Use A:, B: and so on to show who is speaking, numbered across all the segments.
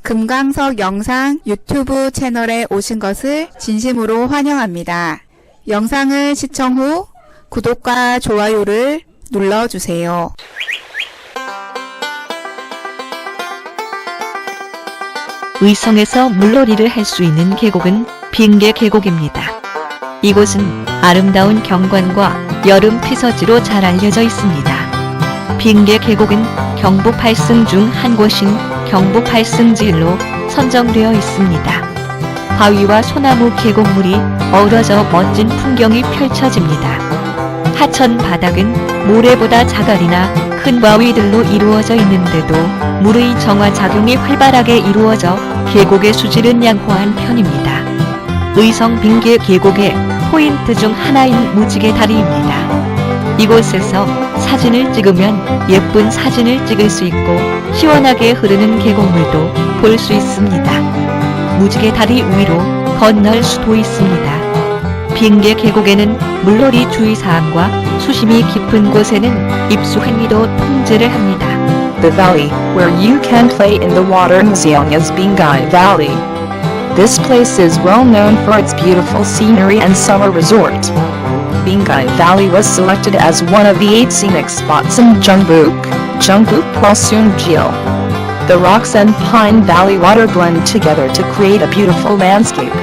A: 금강석 영상 유튜브 채널에 오신 것을 진심으로 환영합니다. 영상을 시청 후 구독과 좋아요를 눌러주세요.
B: 의성에서 물놀이를 할 수 있는 계곡은 빙계 계곡입니다. 이곳은 아름다운 경관과 여름 피서지로 잘 알려져 있습니다. 빙계 계곡은 경북 8승 중 한 곳인 경북 8승지일로 선정되어 있습니다. 바위와 소나무 계곡물이 어우러져 멋진 풍경이 펼쳐집니다. 하천 바닥은 모래보다 자갈이나 큰 바위들로 이루어져 있는데도 물의 정화작용이 활발하게 이루어져 계곡의 수질은 양호한 편입니다. 의성 빙계 계곡의 포인트 중 하나인 무지개 다리입니다. 이곳에서 사진을 찍으면 예쁜 사진을 찍을 수 있고 시원하게 흐르는 계곡물도 볼 수 있습니다. 무지개 다리 위로 건널 수도 있습니다. 빙계 계곡에는 물놀이 주의사항과 수심이 깊은 곳에는 입수 행위도 통제를 합니다.
C: The valley, where you can play in the water in Museong is Bingai Valley. This place is well known for its beautiful scenery and summer resort. Bingai Valley was selected as one of the 8 scenic spots in Jeongbuk Hwasungjil. The rocks and Pine Valley water blend together to create a beautiful landscape.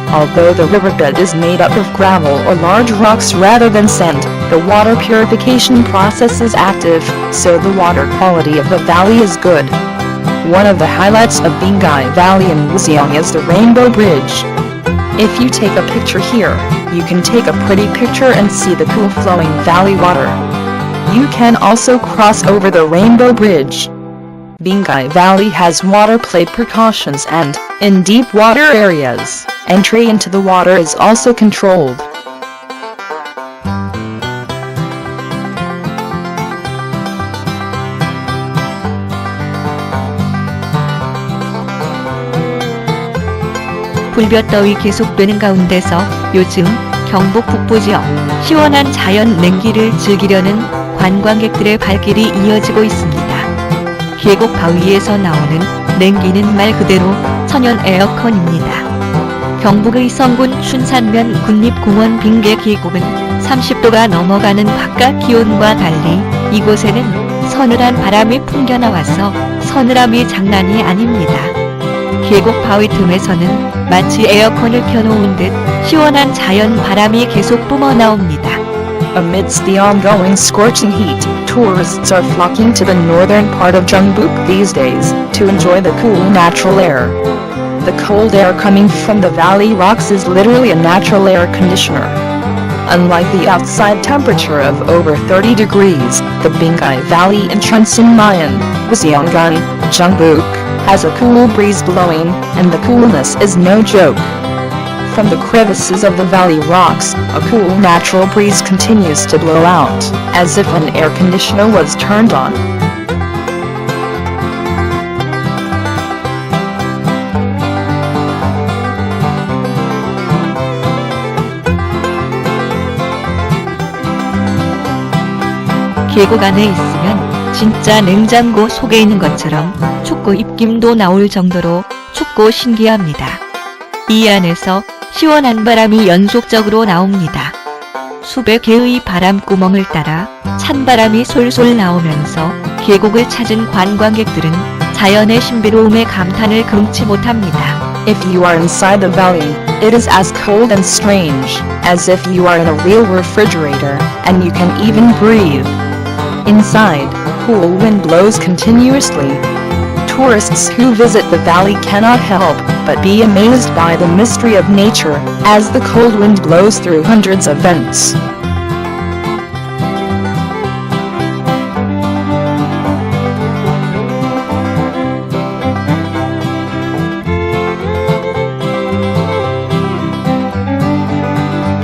C: Although the riverbed is made up of gravel or large rocks rather than sand, the water purification process is active, so the water quality of the valley is good. One of the highlights of Bingai Valley in Museong is the Rainbow Bridge. If you take a picture here, you can take a pretty picture and see the cool flowing valley water. You can also cross over the Rainbow Bridge. Bingai Valley has water play precautions and, in deep water areas, entry into the water is also controlled.
B: 불볕더위 계속되는 가운데서 요즘 경북 북부 지역 시원한 자연 냉기를 즐기려는 관광객들의 발길이 이어지고 있습니다. 계곡 바위에서 나오는 냉기는 말 그대로 천연 에어컨입니다. 경북의 성군 춘산면 국립공원 빙계 계곡은 30도가 넘어가는 바깥 기온과 달리 이곳에는 서늘한 바람이 풍겨나와서 서늘함이 장난이 아닙니다. 계곡 바위 틈에서는 마치 에어컨을 켜놓은 듯 시원한 자연 바람이 계속 뿜어나옵니다.
C: Amidst the ongoing scorching heat, tourists are flocking to the northern part of Jeongbuk these days to enjoy the cool natural air. The cold air coming from the valley rocks is literally a natural air conditioner. Unlike the outside temperature of over 30 degrees, the Bingai Valley in Chunsinmayan, Museonggun, Jeongbuk, has a cool breeze blowing, and the coolness is no joke. From the crevices of the valley rocks, a cool natural breeze continues to blow out, as if an air conditioner was turned on.
B: 계곡 안에 있으면 진짜 냉장고 속에 있는 것처럼 춥고 입김도 나올 정도로 춥고 신기합니다. 이 안에서 시원한 바람이 연속적으로 나옵니다. 수백 개의 바람구멍을 따라 찬바람이 솔솔 나오면서 계곡을 찾은 관광객들은 자연의 신비로움에 감탄을 금치 못합니다.
C: If you are inside the valley, it is as cold and strange as if you are in a real refrigerator, and you can even breathe. Inside, cool wind blows continuously. Tourists who visit the valley cannot help but be amazed by the mystery of nature, as the cold wind blows through hundreds of vents.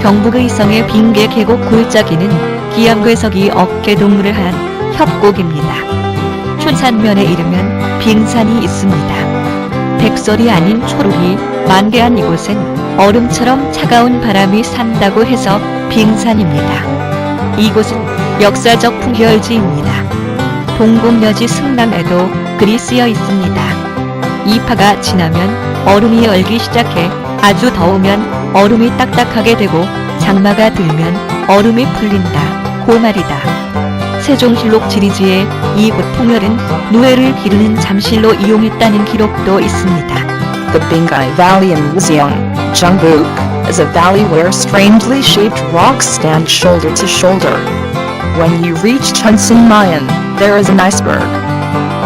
B: 경북 의성의 빙계 계곡 골짜기는 기암괴석이 어깨동무를 한 협곡입니다. 춘산면에 이르면 빙산이 있습니다. 백설이 아닌 초록이 만개한 이곳엔 얼음처럼 차가운 바람이 산다고 해서 빙산입니다. 이곳은 역사적 풍결지입니다. 동곡여지 승남에도 글이 쓰여 있습니다. 2파가 지나면 얼음이 얼기 시작해 아주 더우면 얼음이 딱딱하게 되고 장마가 들면 얼음이 풀린다. 고 말이다. 세종실록 지리지에 이 붓풍열은 누에를 기르는 잠실로 이용했다는 기록도 있습니다.
C: The Bingai Valley in Museong, Jeongbuk, is a valley where strangely shaped rocks stand shoulder to shoulder. When you reach Chunsinmayan, there is an iceberg.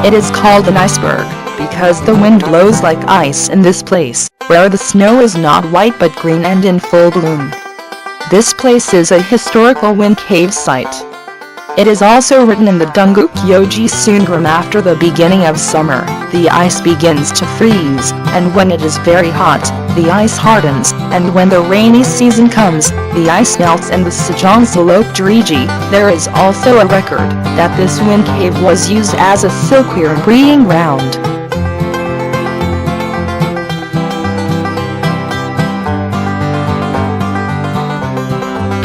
C: It is called an iceberg because the wind blows like ice in this place, where the snow is not white but green and in full bloom. This place is a historical wind cave site. It is also written in the Dongguk Yoji Sungram after the beginning of summer, the ice begins to freeze, and when it is very hot, the ice hardens, and when the rainy season comes, the ice melts in the Sejong Salok Driji. There is also a record that this wind cave was used as a silkworm breeding ground.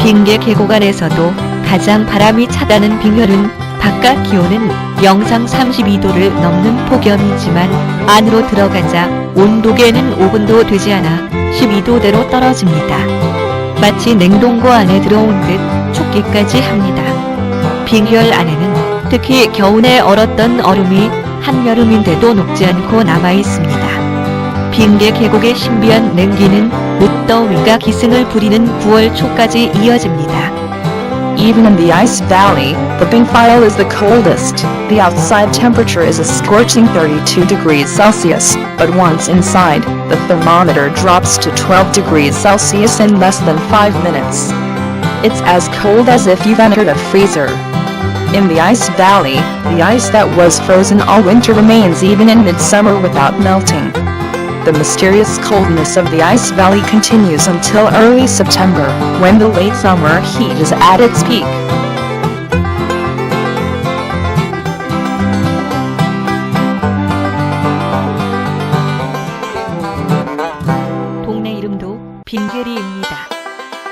B: 빙계 계곡 안에서도 가장 바람이 차다는 빙혈은 바깥 기온은 영상 32도를 넘는 폭염이지만 안으로 들어가자 온도계는 5분도 되지 않아 12도대로 떨어집니다. 마치 냉동고 안에 들어온 듯 춥기까지 합니다. 빙혈 안에는 특히 겨울에 얼었던 얼음이 한여름인데도 녹지 않고 남아 있습니다. 빙계 계곡의 신비한 냉기는 무더위가 기승을 부리는 9월 초까지 이어집니다.
C: Even in the ice valley, the Bingfile is the coldest. The outside temperature is a scorching 32 degrees Celsius, but once inside, the thermometer drops to 12 degrees Celsius in less than 5 minutes. It's as cold as if you've entered a freezer. In the ice valley, the ice that was frozen all winter remains even in midsummer without melting. The mysterious coldness of the ice valley continues until early September, when the late summer heat is at its peak.
B: 동네 이름도 빙계리입니다.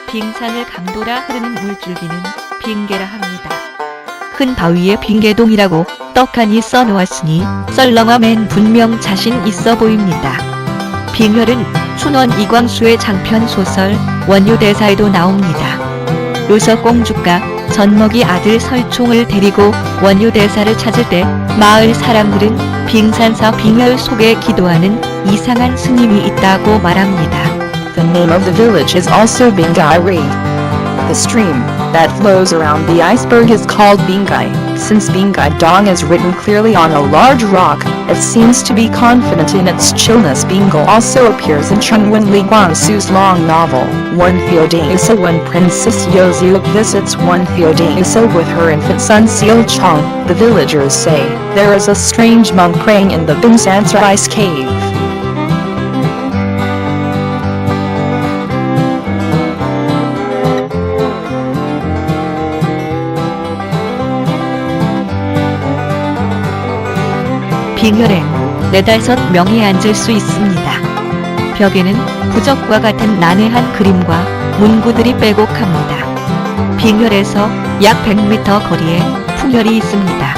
B: 빙산을 강돌아 흐르는 물줄기는 빙계라 합니다. 큰 바위에 빙계동이라고 떡하니 써놓았으니 썰렁함엔 분명 자신 있어 보입니다. 빙혈은 춘원 이광수의 장편 소설 원효대사에도 나옵니다. 요석공주가 젖먹이 아들 설총을 데리고 원효대사를 찾을 때 마을 사람들은 빙산사 빙혈 속에 기도하는 이상한 스님이 있다고 말합니다.
C: The name of the village is also Bingai-ri. The stream that flows around the iceberg is called Bingai. Since Bingai Dong is written clearly on a large rock, it seems to be confident in its chillness. Bingal also appears in Chungwen Li Guangsu's long novel, One Theodasa, when Princess Yozuk visits One Theodasa with her infant son Seal Chong. The villagers say there is a strange monk praying in the Bingsansa ice cave.
B: 빙혈엔 4~5명이 앉을 수 있습니다. 벽에는 부적과 같은 난해한 그림과 문구들이 빼곡합니다. 빙혈에서 약 100m 거리에 풍혈이 있습니다.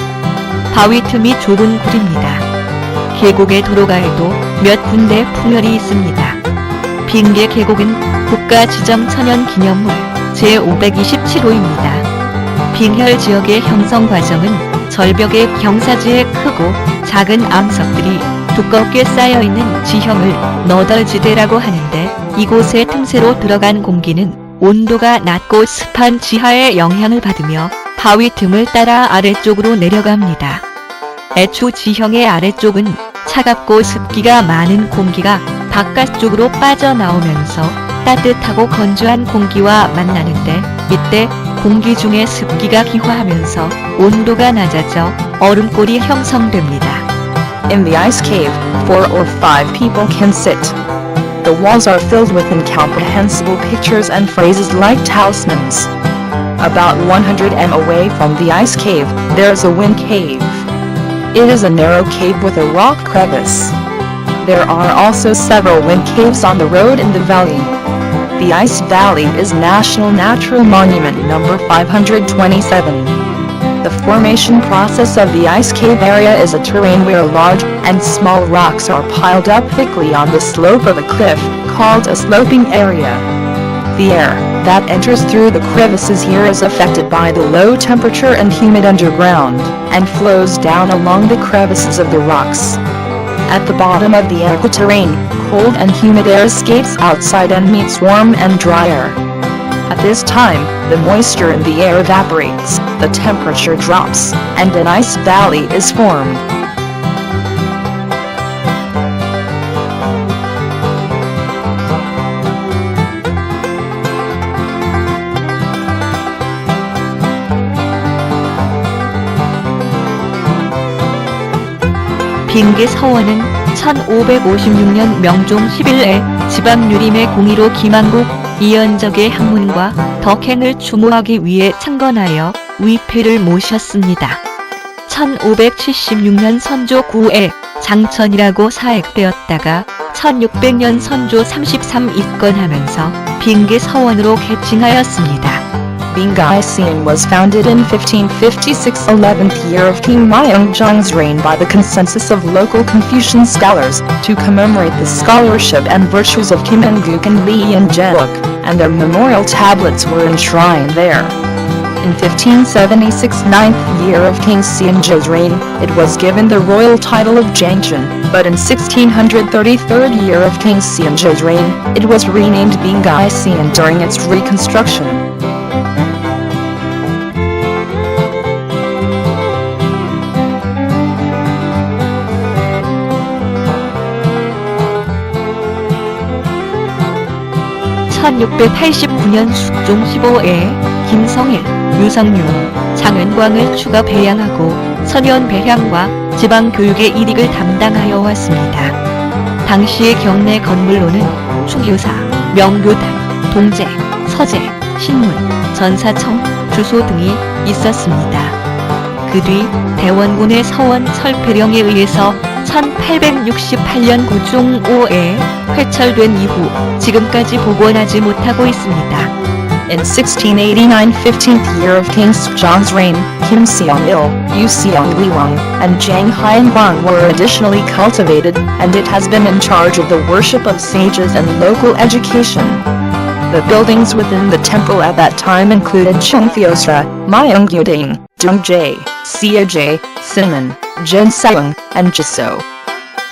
B: 바위 틈이 좁은 굴입니다. 계곡의 도로가에도 몇 군데 풍혈이 있습니다. 빙계 계곡은 국가지정천연기념물 제527호입니다. 빙혈 지역의 형성 과정은 절벽의 경사지에 크고 작은 암석들이 두껍게 쌓여있는 지형을 너덜지대라고 하는데, 이곳의 틈새로 들어간 공기는 온도가 낮고 습한 지하의 영향을 받으며 바위 틈을 따라 아래쪽으로 내려갑니다. 애초 지형의 아래쪽은 차갑고 습기가 많은 공기가 바깥쪽으로 빠져나오면서 따뜻하고 건조한 공기와 만나는데, 이때 공기 중에 습기가 기화하면서 온도가 낮아져 얼음골이 형성됩니다.
C: In the ice cave, 4 or 5 people can sit. The walls are filled with incomprehensible pictures and phrases like talismans. About 100 m away from the ice cave, there is a wind cave. It is a narrow cave with a rock crevice. There are also several wind caves on the road in the valley. The Ice Valley is National Natural Monument number 527. The formation process of the ice cave area is a terrain where large and small rocks are piled up thickly on the slope of a cliff, called a sloping area. The air that enters through the crevices here is affected by the low temperature and humid underground, and flows down along the crevices of the rocks. At the bottom of the aquaterrane, cold and humid air escapes outside and meets warm and dry air. At this time, the moisture in the air evaporates, the temperature drops, and an ice valley is formed.
B: 빙계 서원은 1556년 명종 10일에 지방유림의 공의로 김한국, 이연적의 학문과 덕행을 추모하기 위해 창건하여 위패를 모셨습니다. 1576년 선조 9에 장천이라고 사액되었다가 1600년 선조 33 입건하면서 빙계 서원으로 개칭하였습니다.
C: Bingai Sian was founded in 1556, 11th year of King Myeongjong's reign by the consensus of local Confucian scholars, to commemorate the scholarship and virtues of Kim Han-guk and Lee Yen-jeok, and their memorial tablets were enshrined there. In 1576, 9th year of King Seonjo's reign, it was given the royal title of Jangcheon, but in 1600, 33rd year of King Seonjo's reign, it was renamed Bingai Sian during its reconstruction.
B: (1689년) 숙종 15에 김성일, 유성룡, 장은광을 추가 배양하고 서면 배향과 지방교육의 일익을 담당하여 왔습니다. 당시의 경내 건물로는 충효사, 명교단, 동제, 서재, 신문, 전사청, 주소 등이 있었습니다. 그 뒤 대원군의 서원 설패령에 의해서 1868년 고종 5에 회철된 이후 지금까지 복원하지 못하고 있습니다.
C: In 1689, 15th year of King Sejong's reign, Kim Seong-il, Yu Seong-liwang, and Jang Hyang-gwang were additionally cultivated, and it has been in charge of the worship of sages and local education. The buildings within the temple at that time included Cheongtheosra, Myeonggyoding, Dongjae, Seojae, Sinmun, Jenseung, and Jiso.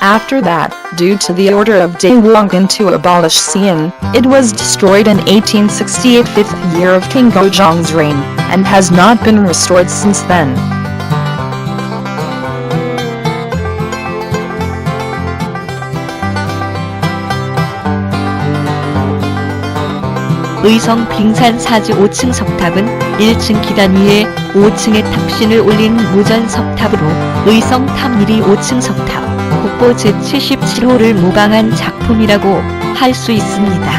C: After that, due to the order of Daewongun to abolish Sian, it was destroyed in 1868, 5th year of King Gojong's reign, and has not been restored since then.
B: 의성 빙산 사지 5층 석탑은 1층 기단 위에 5층의 탑신을 올린 무전 석탑으로 의성 탑1이 5층 석탑, 국보 제77호를 모방한 작품이라고 할 수 있습니다.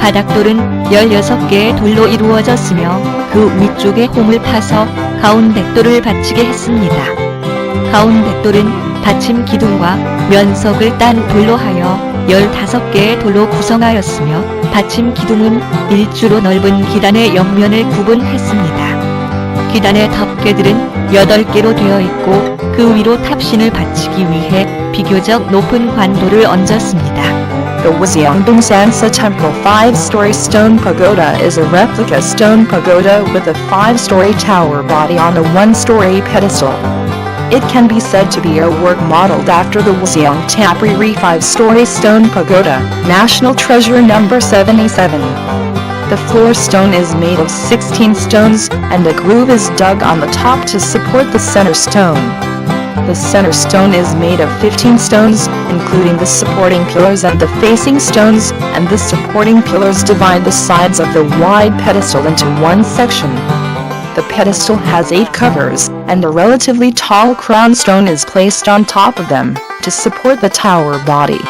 B: 바닥돌은 16개의 돌로 이루어졌으며 그 위쪽에 홈을 파서 가운데 돌을 받치게 했습니다. 가운데 돌은 받침 기둥과 면석을 딴 돌로 하여 15개의 돌로 구성하였으며 받침 기둥은 일주로 넓은 기단의 옆면을 구분했습니다. 기단의 덮개들은 8개로 되어 있고 그 위로 탑신을 받치기 위해 비교적 높은 관도를 얹었습니다.
C: The Wazyeongbing Sansa Temple 5-story stone pagoda is a replica stone pagoda with a 5-story tower body on a 1-story pedestal. It can be said to be a work modeled after the Wazyeong Tapri 5-story stone pagoda, National Treasure No. 77. The floor stone is made of 16 stones, and a groove is dug on the top to support the center stone. The center stone is made of 15 stones, including the supporting pillars and the facing stones, and the supporting pillars divide the sides of the wide pedestal into one section. The pedestal has 8 covers, and a relatively tall crown stone is placed on top of them, to support the tower body.